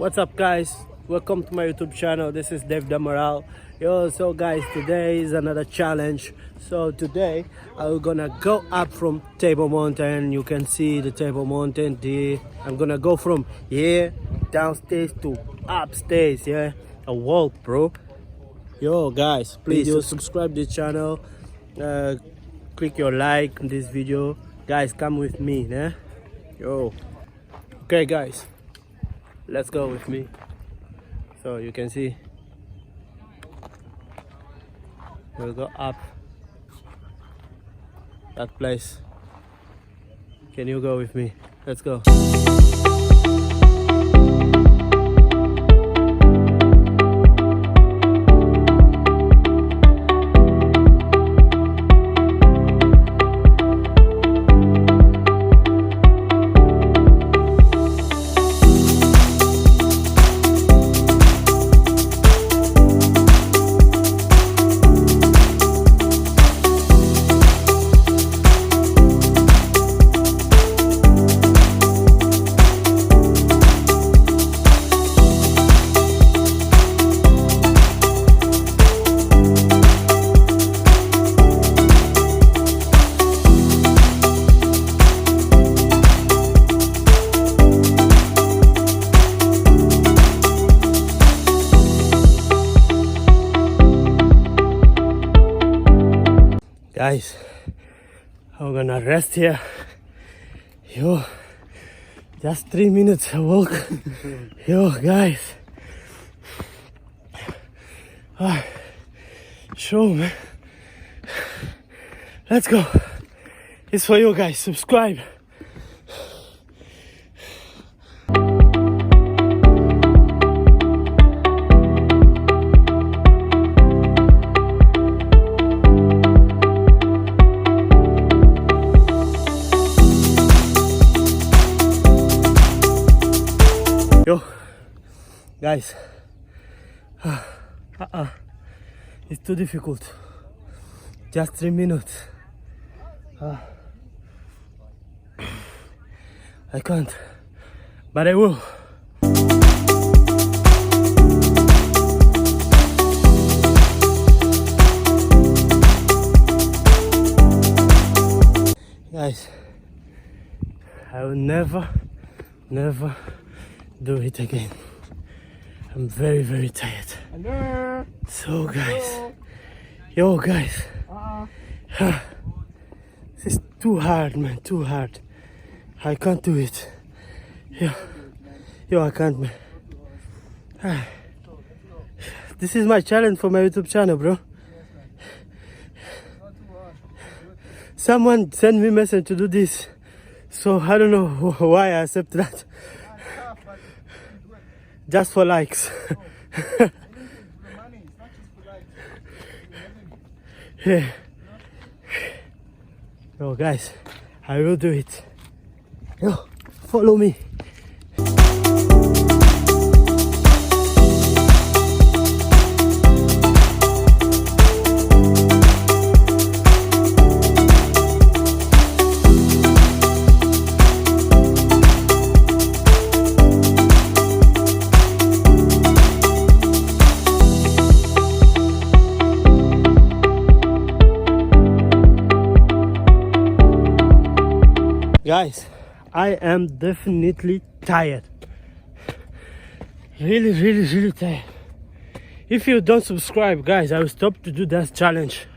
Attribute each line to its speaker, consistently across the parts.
Speaker 1: What's up, guys? Welcome to my YouTube channel. This is Dave Damaral. So guys, today is another challenge. So today I'm gonna go up from Table Mountain. You can see the Table Mountain there. I'm gonna go from here downstairs to upstairs. Yeah, a walk, bro. Guys, please subscribe to the channel. Click your like on this video. Guys, come with me, yeah? Okay, guys, let's go with me. So you can see we'll go up that place. Can you go with me? Let's go. Guys, I'm gonna rest here. Just 3 minutes walk. Guys. Show, man. Let's go. It's for you guys. Subscribe. Guys, it's too difficult. Just 3 minutes. I can't, but I will. Guys, I will never do it again. I'm very, very tired. Hello. So guys, guys, this is too hard, man, too hard. I can't do it. I can't, man. This is my challenge for my YouTube channel, bro. Someone sent me a message to do this, so I don't know why I accept that. Just for likes. Yeah. Guys, I will do it. Follow me. Guys, I am definitely tired. Really tired. If you don't subscribe, guys, I will stop to do that challenge.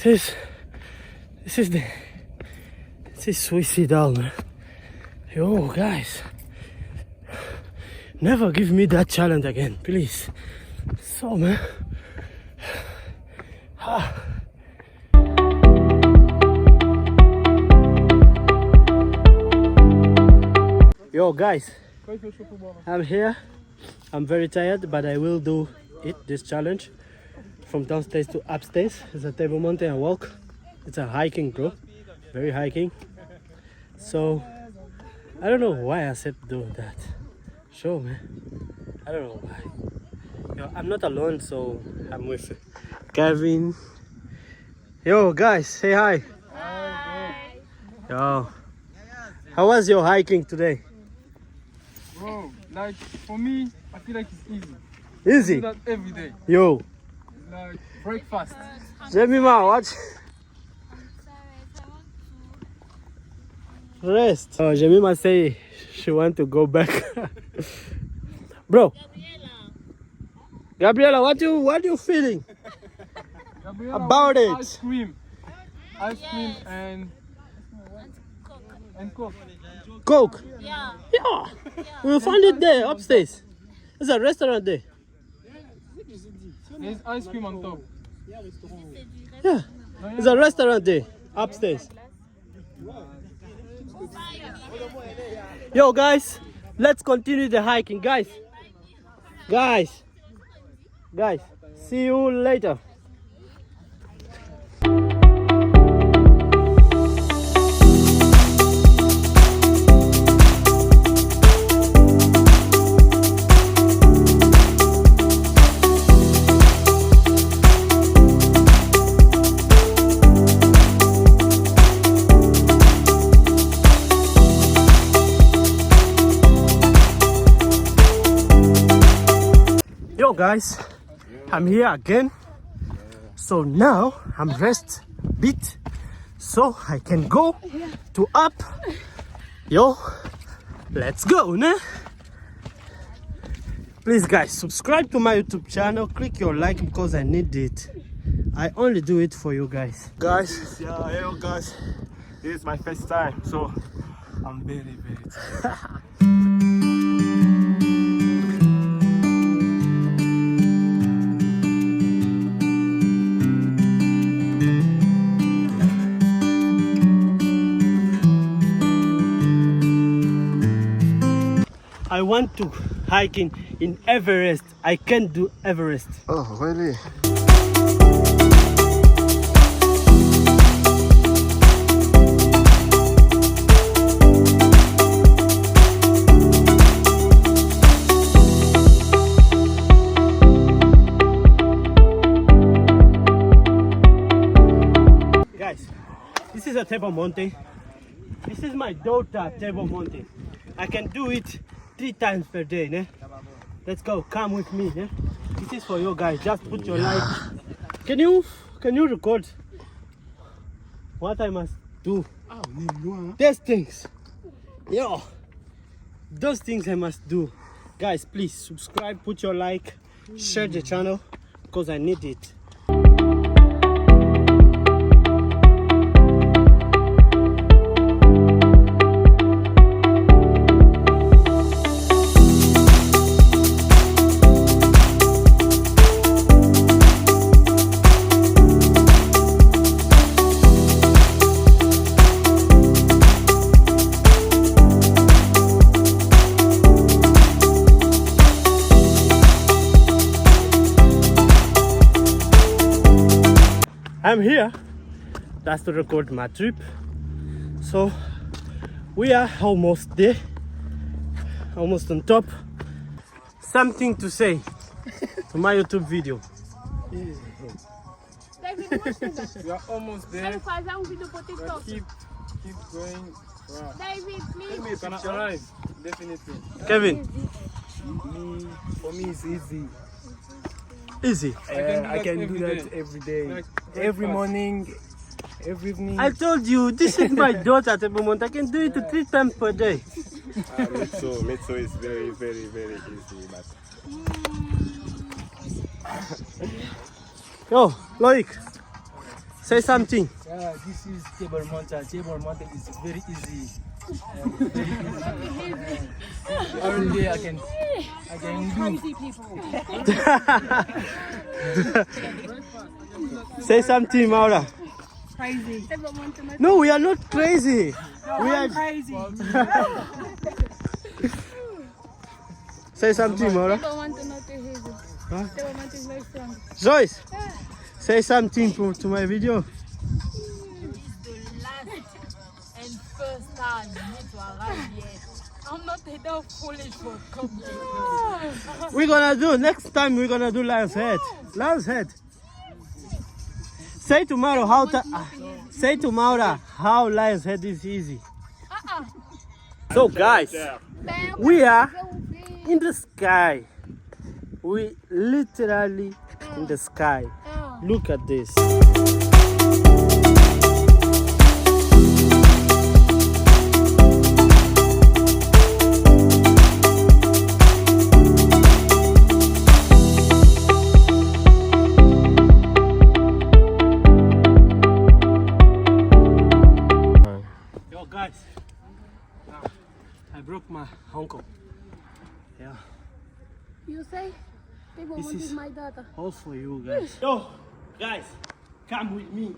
Speaker 1: This is suicidal, man. Guys, never give me that challenge again, please. So, man. Guys, I'm here. I'm very tired, but I will do this challenge from downstairs to upstairs. It's a Table Mountain walk. It's a hiking, bro. Very hiking. So I don't know why I said do that. Sure, man. I don't know why. I'm not alone, so I'm with Kevin. Guys, say hi. Hi. How was your hiking today?
Speaker 2: Bro, like for me, I feel like it's easy. I
Speaker 1: Easy.
Speaker 2: do that every day.
Speaker 1: Yo.
Speaker 2: Like breakfast.
Speaker 1: Jemima, watch. Rest. Oh, Jemima say she want to go back. Bro. Gabriela, what you feeling
Speaker 2: Gabriela
Speaker 1: about
Speaker 2: wants
Speaker 1: it?
Speaker 2: Ice cream and Coke.
Speaker 1: Coke.
Speaker 3: Yeah.
Speaker 1: Yeah. We'll find it there upstairs. There's a restaurant there.
Speaker 2: There's ice cream on top.
Speaker 1: Yeah. There's a restaurant there upstairs. Yo guys, let's continue the hiking, guys. Guys, see you later. Yo guys, I'm here again. So now I'm rest a bit so I can go to up. Yo, let's go, ne? Please guys, subscribe to my YouTube channel, click your like because I need it. I only do it for you guys. Guys,
Speaker 4: Yeah, hello guys. This is my first time, so I'm very tired.
Speaker 1: I want to hiking in Everest. I can't do Everest.
Speaker 4: Oh, really?
Speaker 1: Guys, this is a Table Mountain. This is my daughter, Table Mountain. I can do it 3 times per day. Ne? Let's go. Come with me. Ne? This is for you guys. Just put your like. Can you record what I must do? These things. Yo, those things I must do. Guys, please subscribe, put your like, share the channel because I need it. I'm here, that's to record my trip. So we are almost there, almost on top. Something to say to my YouTube video.
Speaker 2: We are almost there. But keep going. Wow.
Speaker 3: David, please.
Speaker 2: Can I arrive? Definitely.
Speaker 1: Kevin,
Speaker 4: For me, it's easy.
Speaker 1: easy.
Speaker 4: I can do that every day.
Speaker 2: Like
Speaker 4: Every
Speaker 2: breakfast.
Speaker 4: morning, every evening.
Speaker 1: I told you, this is my daughter at the moment. I can do it 3 times per day.
Speaker 4: Me too is very easy. But
Speaker 1: Yo, Loic, say something.
Speaker 4: yeah, this is Table Mountain. Table Mountain is very easy. Every day I can do.
Speaker 1: Say something, Maura.
Speaker 3: Crazy.
Speaker 1: No, we are not crazy. We are
Speaker 3: Crazy.
Speaker 1: Say something, Maura.
Speaker 3: People want to know to hear this.
Speaker 1: Huh?
Speaker 3: People want to very strong.
Speaker 1: Joyce, say something to my video.
Speaker 5: The last and first time you need to arrive here. I'm not enough foolish for coming.
Speaker 1: We're gonna do next time. We're gonna do Lion's Head. Lion's Head. Say to Maura how say to Maura how Lion's Head is easy. So guys, we are in the sky. We literally in the sky. Look at this. Yo guys, I broke my ankle. Yeah.
Speaker 3: You say? Table
Speaker 1: This
Speaker 3: Monte
Speaker 1: is-
Speaker 3: is my daughter.
Speaker 1: All for you guys. Yo, guys, come with me.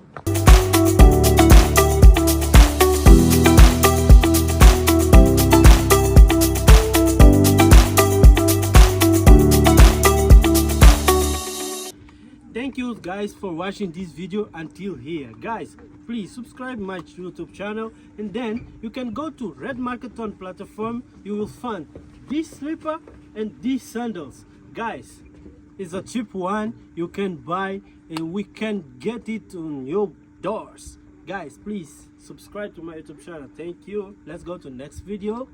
Speaker 1: Thank you guys for watching this video until here. Guys, please subscribe my YouTube channel, and then you can go to Red Marketon platform. You will find this slipper and these sandals. Guys, it's a cheap one you can buy, and we can get it on your doors. Guys, please subscribe to my YouTube channel. Thank you. Let's go to next video.